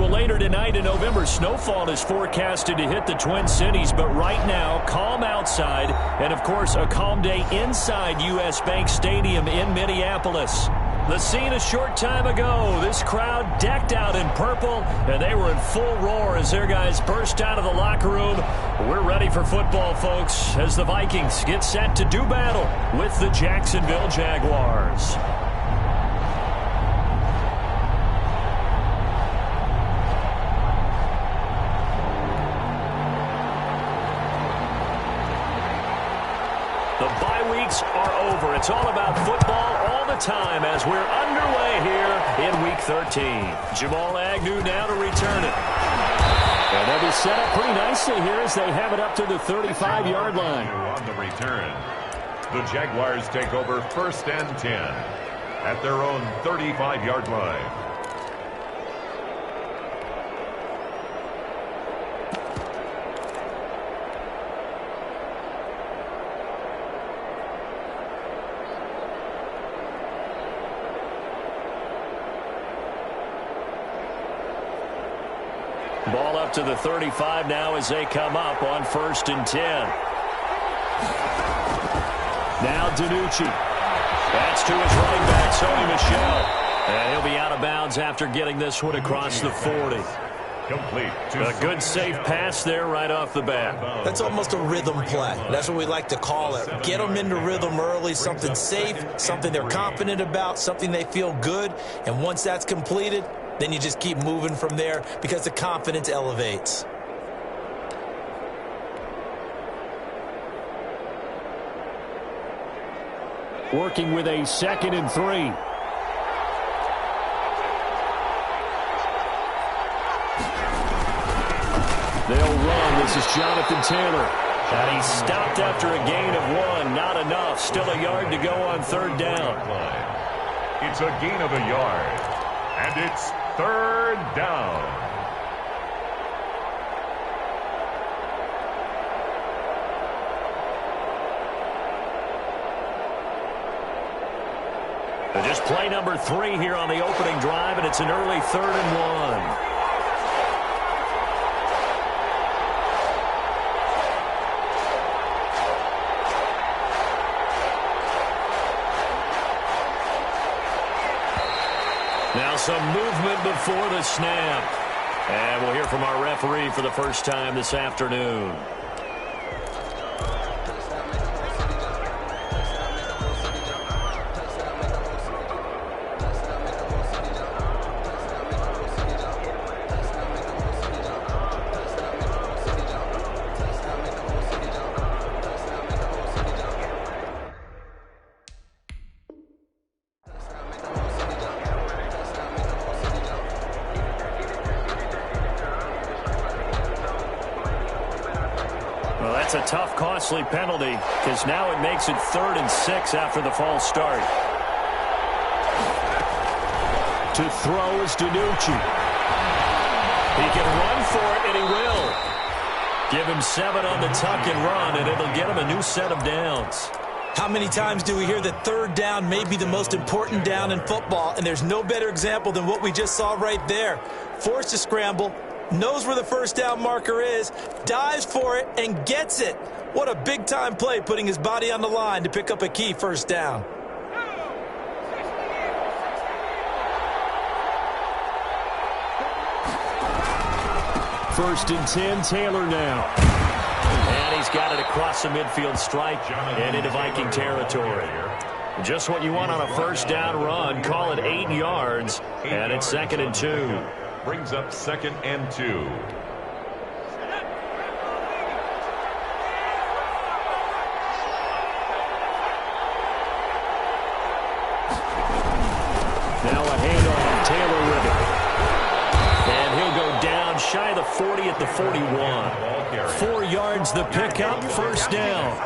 Well, later tonight in November, snowfall is forecasted to hit the Twin Cities, but right now, calm outside, and of course, a calm day inside U.S. Bank Stadium in Minneapolis. The scene a short time ago, this crowd decked out in purple, and they were in full roar as their guys burst out of the locker room. We're ready for football, folks, as the Vikings get set to do battle with the Jacksonville Jaguars. The bye weeks are over. It's all about football all the time as we're underway here in Week 13. Jamal Agnew now to return it. And they'll be set up pretty nicely here as they have it up to the 35-yard line. On the return, the Jaguars take over 1st and 10 at their own 35-yard line. Ball up to the 35 now as they come up on 1st and 10. Now DiNucci. That's to his running back, Sony Michel. And he'll be out of bounds after getting this one across the 40. Complete. A good safe pass there right off the bat. That's almost a rhythm play. That's what we like to call it. Get them into rhythm early, something safe, something they're confident about, something they feel good. And once that's completed, then you just keep moving from there because the confidence elevates. Working with a 2nd and 3. They'll run. This is Jonathan Taylor. And he's stopped after a gain of 1. Not enough. Still a yard to go on 3rd down. It's a gain of a yard. And it's 3rd down. Just play number 3 here on the opening drive, and it's an early 3rd and 1. Now some movement before the snap. And we'll hear from our referee for the first time this afternoon. That's a tough, costly penalty because now it makes it 3rd and 6 after the false start. To throw is DiNucci. He can run for it, and he will. Give him 7 on the tuck and run, and it'll get him a new set of downs. How many times do we hear that 3rd down may be the most important down in football, and there's no better example than what we just saw right there. Forced to scramble, knows where the 1st down marker is, dives for it, and gets it. What a big-time play, putting his body on the line to pick up a key 1st down. First and 10, Taylor now. And he's got it across the midfield stripe and into Viking territory. Just what you want on a 1st down run. Call it 8 yards, and it's 2nd and 2. Brings up 2nd and 2. Now a handoff. Taylor with it. And he'll go down shy of the 40 at the 41. 4 yards the pickup, 1st down.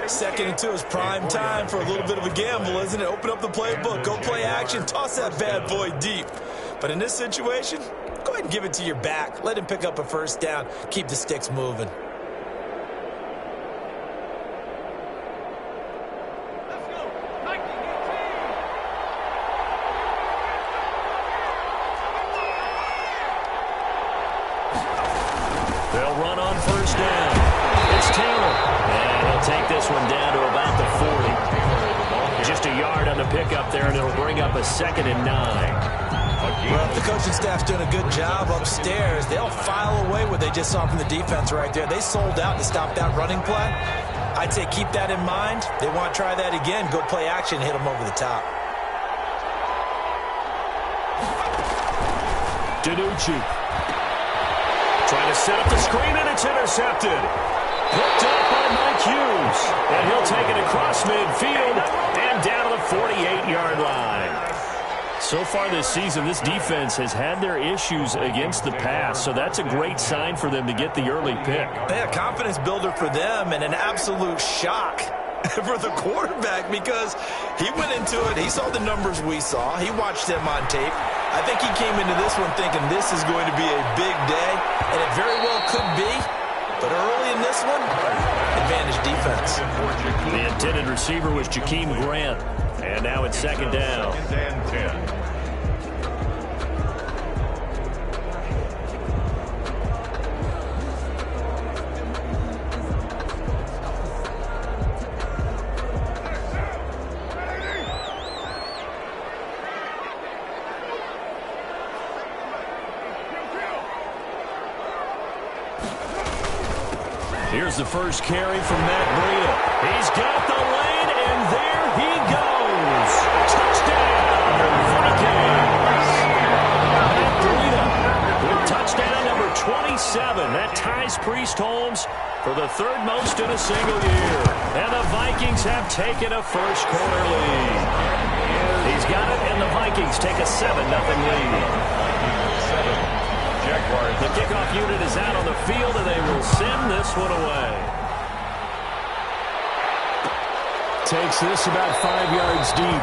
2nd and 2 is prime time for a little bit of a gamble, isn't it? Open up the playbook, go play action, toss that bad boy deep. But in this situation, go ahead and give it to your back. Let him pick up a 1st down. Keep the sticks moving. They'll take this one down to about the 40. Just a yard on the pickup there, and it'll bring up a 2nd and 9. Well, if the coaching staff's doing a good job upstairs, they'll file away what they just saw from the defense right there. They sold out to stop that running play. I'd say keep that in mind. They want to try that again. Go play action, hit them over the top. DiNucci trying to set up the screen, and it's intercepted. Picked up by Mike Hughes. And he'll take it across midfield and down to the 48-yard line. So far this season, this defense has had their issues against the pass, so that's a great sign for them to get the early pick. Yeah, confidence builder for them and an absolute shock for the quarterback because he went into it. He saw the numbers we saw. He watched them on tape. I think he came into this one thinking this is going to be a big day, and it very well could be. But early in this one, advantage defense. The intended receiver was Jakeem Grant. And now it's 2nd down. 2nd and 10. Here's the first carry from Matt Breida. He's got the lane, and there he goes. Touchdown, Vikings. Matt Breida with touchdown number 27. That ties Priest Holmes for the 3rd most in a single year. And the Vikings have taken a first-quarter lead. He's got it, and the Vikings take a 7-0 lead. The kickoff unit is out on the field, and they will send this one away. Takes this about 5 yards deep.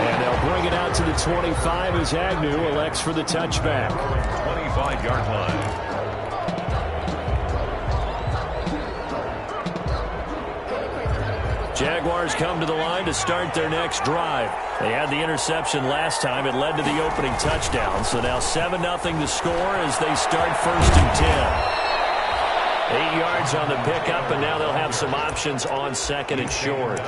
And they'll bring it out to the 25 as Agnew elects for the touchback. 25-yard line. Jaguars come to the line to start their next drive. They had the interception last time. It led to the opening touchdown. So now 7-0 the score as they start 1st and 10. 8 yards on the pickup, and now they'll have some options on 2nd and short.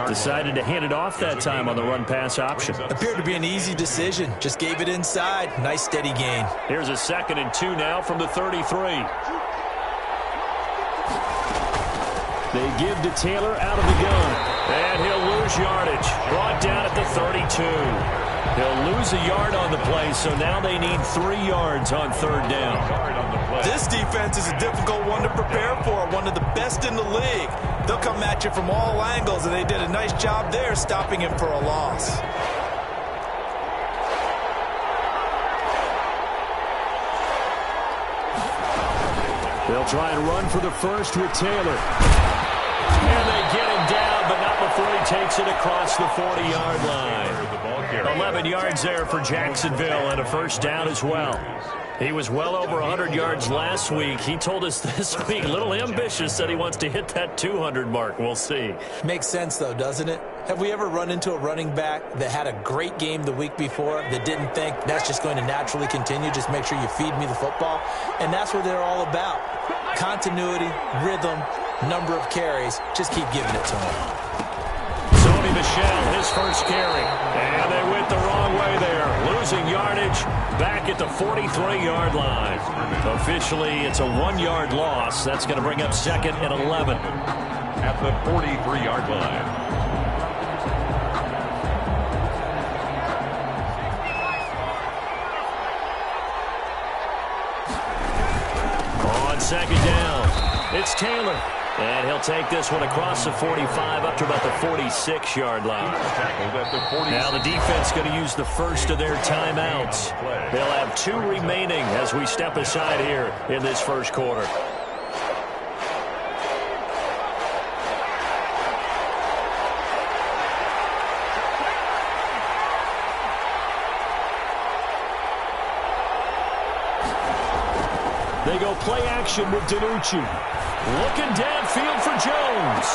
Decided to hand it off that time on the run-pass option. Appeared to be an easy decision. Just gave it inside. Nice steady gain. Here's a 2nd and 2 now from the 33. They give to Taylor out of the gun. And he'll lose yardage. Brought down at the 32. He'll lose a yard on the play, so now they need 3 yards on 3rd down. This defense is a difficult one to prepare for, one of the best in the league. They'll come at you from all angles, and they did a nice job there stopping him for a loss. They'll try and run for the first with Taylor. And they get him down, but not before he takes it across the 40-yard line. 11 yards there for Jacksonville and a first down as well. He was well over 100 yards last week. He told us this week, a little ambitious, said he wants to hit that 200 mark. We'll see. Makes sense, though, doesn't it? Have we ever run into a running back that had a great game the week before that didn't think that's just going to naturally continue? Just make sure you feed me the football. And that's what they're all about. Continuity, rhythm, number of carries. Just keep giving it to him. Sony Michel, his first carry. And they went the wrong way there. Losing yardage back at the 43-yard line. Officially, it's a 1-yard loss. That's going to bring up 2nd and 11. At the 43-yard line. On 2nd down, it's Taylor. And he'll take this one across the 45 up to about the 46-yard line. Now the defense going to use the first of their timeouts. They'll have 2 remaining as we step aside here in this first quarter. They go play action with DiNucci. Looking downfield for Jones.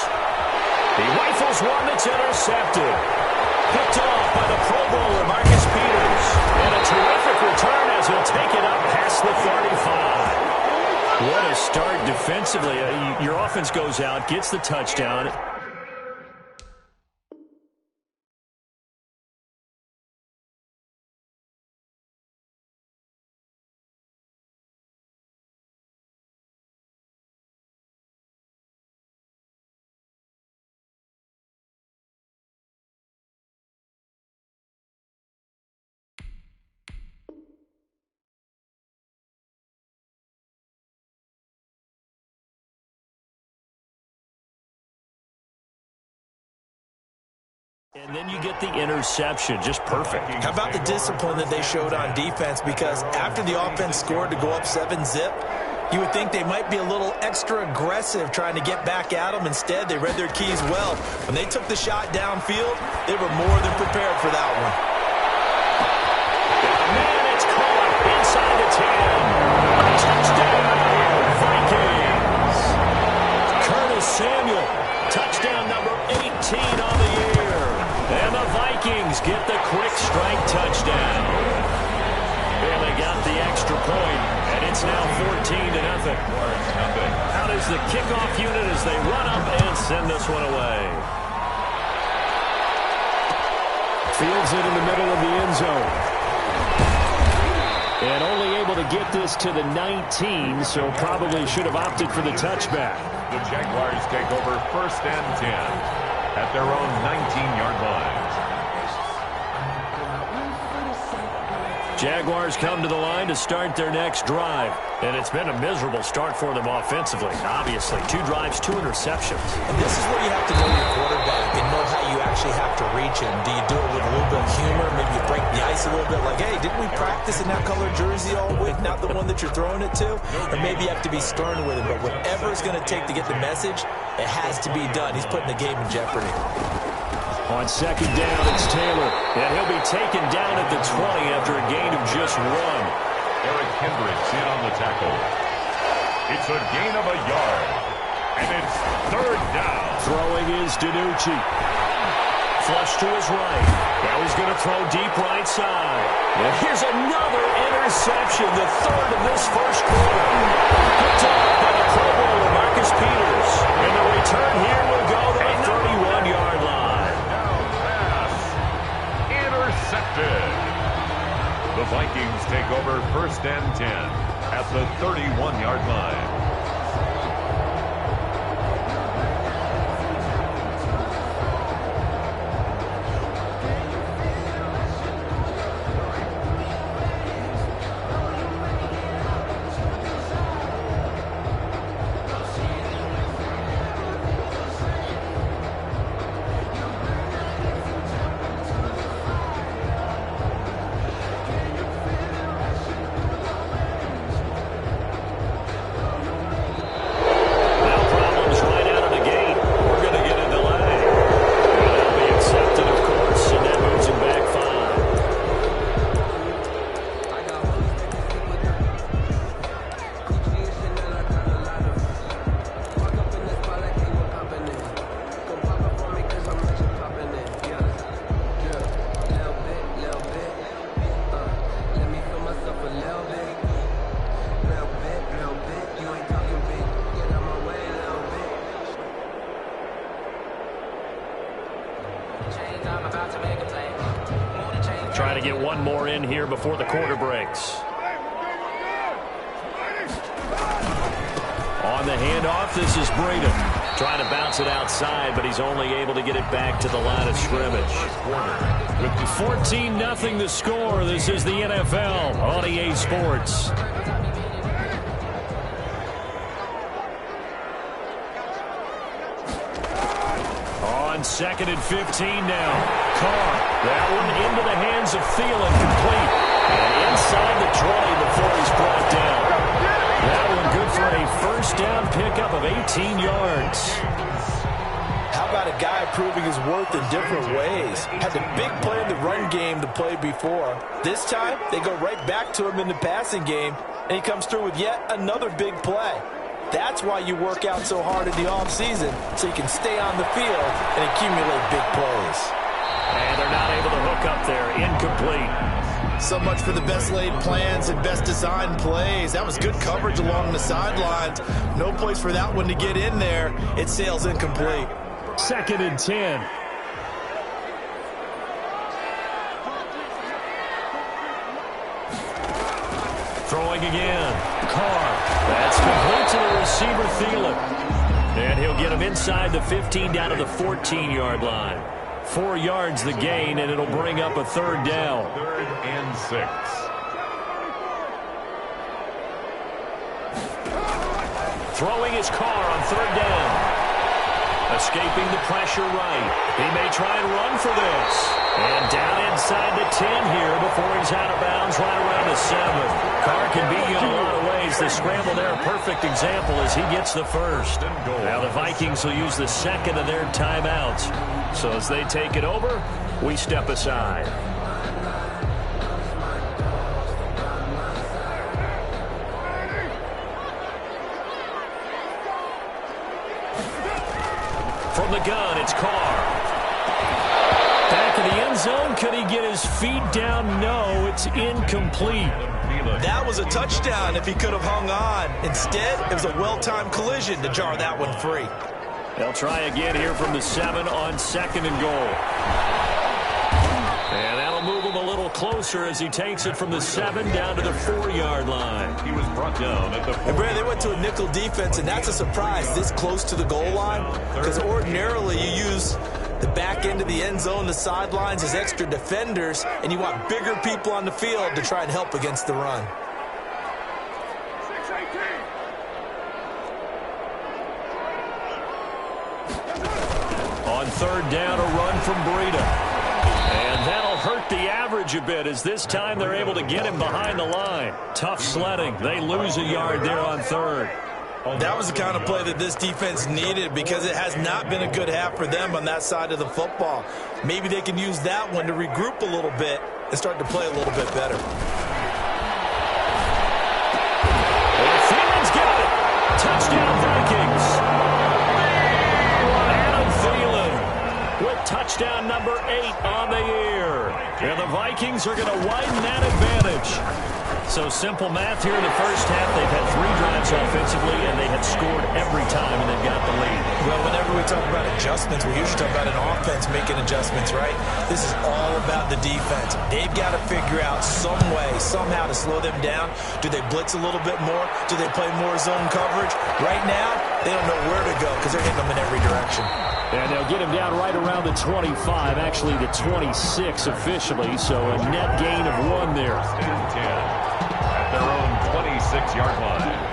He rifles one that's intercepted. Picked off by the Pro Bowler, Marcus Peters. And a terrific return as he'll take it up past the 35. What a start defensively. Your offense goes out, gets the touchdown. And then you get the interception. Just perfect. How about the discipline that they showed on defense? Because after the offense scored to go up 7-zip, you would think they might be a little extra aggressive trying to get back at them. Instead, they read their keys well. When they took the shot downfield, they were more than prepared for that one. Man, it's caught inside the 10. Touchdown, Vikings. Curtis Samuel, touchdown number 18 on the year. And the Vikings get the quick strike touchdown. And they got the extra point, and it's now 14-0. Out is the kickoff unit as they run up and send this one away. Fields it in the middle of the end zone. And only able to get this to the 19, so probably should have opted for the touchback. The Jaguars take over 1st and 10 at their own 19-yard line. Jaguars come to the line to start their next drive. And it's been a miserable start for them offensively. Obviously, 2 drives, 2 interceptions. And this is where you have to know your quarterback and know how you actually have to reach him. Do you do it with a little bit of humor? Maybe you break the ice a little bit like, hey, didn't we practice in that color jersey all week? Not the one that you're throwing it to? Or maybe you have to be stern with him. But whatever it's going to take to get the message, it has to be done. He's putting the game in jeopardy. On 2nd down, it's Taylor. And he'll be taken down at the 20 after a gain of just 1. Eric Hendricks in on the tackle. It's a gain of a yard. And it's 3rd down. Throwing is DiNucci. Flush to his right. Now he's going to throw deep right side. And here's another interception, the 3rd of this first quarter. Picked up by the Pro Bowler, Marcus Peters. And the return here will go to the 31-yard line. Intercepted. The Vikings take over 1st and 10 at the 31-yard line. Trying to get one more in here before the quarter breaks. On the handoff, this is Braden. Trying to bounce it outside, but he's only able to get it back to the line of scrimmage. With 14-0 the score, this is the NFL on EA Sports. On 2nd and 15 now. Carr, that one into the hands of Thielen, complete. And inside the 20 before he's brought down. That one good for a 1st down pickup of 18 yards. How about a guy proving his worth in different ways? Had the big play in the run game to play before. This time, they go right back to him in the passing game, and he comes through with yet another big play. That's why you work out so hard in the offseason, so you can stay on the field and accumulate big plays. And they're not able to hook up there. Incomplete. So much for the best laid plans and best designed plays. That was good coverage along the sidelines. No place for that one to get in there. It sails incomplete. 2nd and 10. Throwing again. Carr. That's complete to the receiver, Thielen. And he'll get him inside the 15 down to the 14-yard line. 4 yards the gain, and it'll bring up a 3rd down. 3rd and 6. Throwing his Carr on 3rd down. Escaping the pressure right. He may try and run for this. And down inside the 10 here before he's out of bounds right around the 7. Carr can beat you in a lot of ways. The scramble there, a perfect example as he gets the 1st. Now the Vikings will use the 2nd of their timeouts. So as they take it over, we step aside. From the gun, it's Carr. Back in the end zone. Could he get his feet down? No, it's incomplete. That was a touchdown if he could have hung on. Instead, it was a well-timed collision to jar that one free. They'll try again here from the 7 on 2nd and goal. And that'll move him a little closer as he takes it from the 7 down to the 4-yard line. He was brought down at the 4. And Brad, they went to a nickel defense, and that's a surprise this close to the goal line, because ordinarily you use the back end of the end zone, the sidelines as extra defenders, and you want bigger people on the field to try and help against the run. On 3rd down, a run from Breida. And that'll hurt the average a bit as this time they're able to get him behind the line. Tough sledding. They lose a yard there on 3rd. That was the kind of play that this defense needed because it has not been a good half for them on that side of the football. Maybe they can use that one to regroup a little bit and start to play a little bit better. And Thielen's got it. Touchdown Vikings. Adam Thielen with touchdown number 8 on the year. And the Vikings are going to widen that advantage. So simple math here in the first half. They've had 3 drives offensively, and they have scored every time, and they've got the lead. Well, whenever we talk about adjustments, we usually talk about an offense making adjustments, right? This is all about the defense. They've got to figure out some way, somehow to slow them down. Do they blitz a little bit more? Do they play more zone coverage? Right now, they don't know where to go because they're hitting them in every direction. And they'll get him down right around the 25, actually the 26 officially, so a net gain of 1 there. 10 at their own 26-yard line.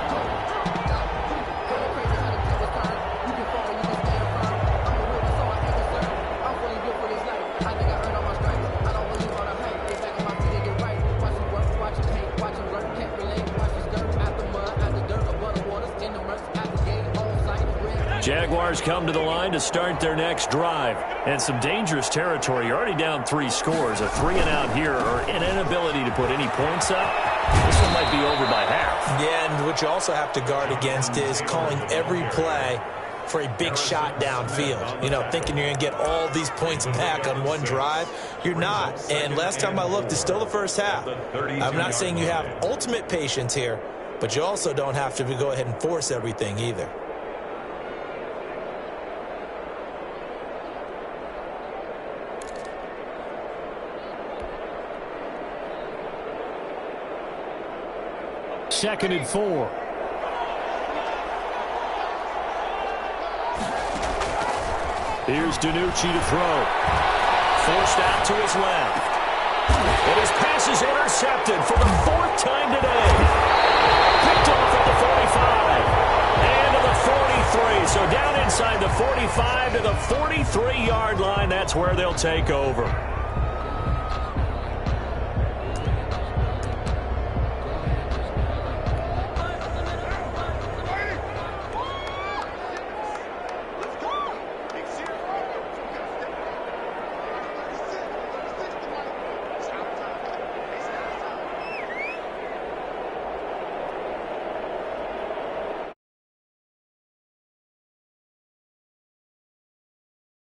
Jaguars come to the line to start their next drive. And some dangerous territory. You're already down 3 scores. A 3-and-out here or an inability to put any points up. This one might be over by half. Yeah, and what you also have to guard against is calling every play for a big shot downfield. You know, thinking you're going to get all these points back on one drive. You're not. And last time I looked, it's still the first half. I'm not saying you have ultimate patience here, but you also don't have to go ahead and force everything either. Second and 4. Here's DiNucci to throw. Forced out to his left. And his pass is intercepted for the 4th time today. Picked off at the 45. And to the 43. So down inside the 45 to the 43-yard line. That's where they'll take over.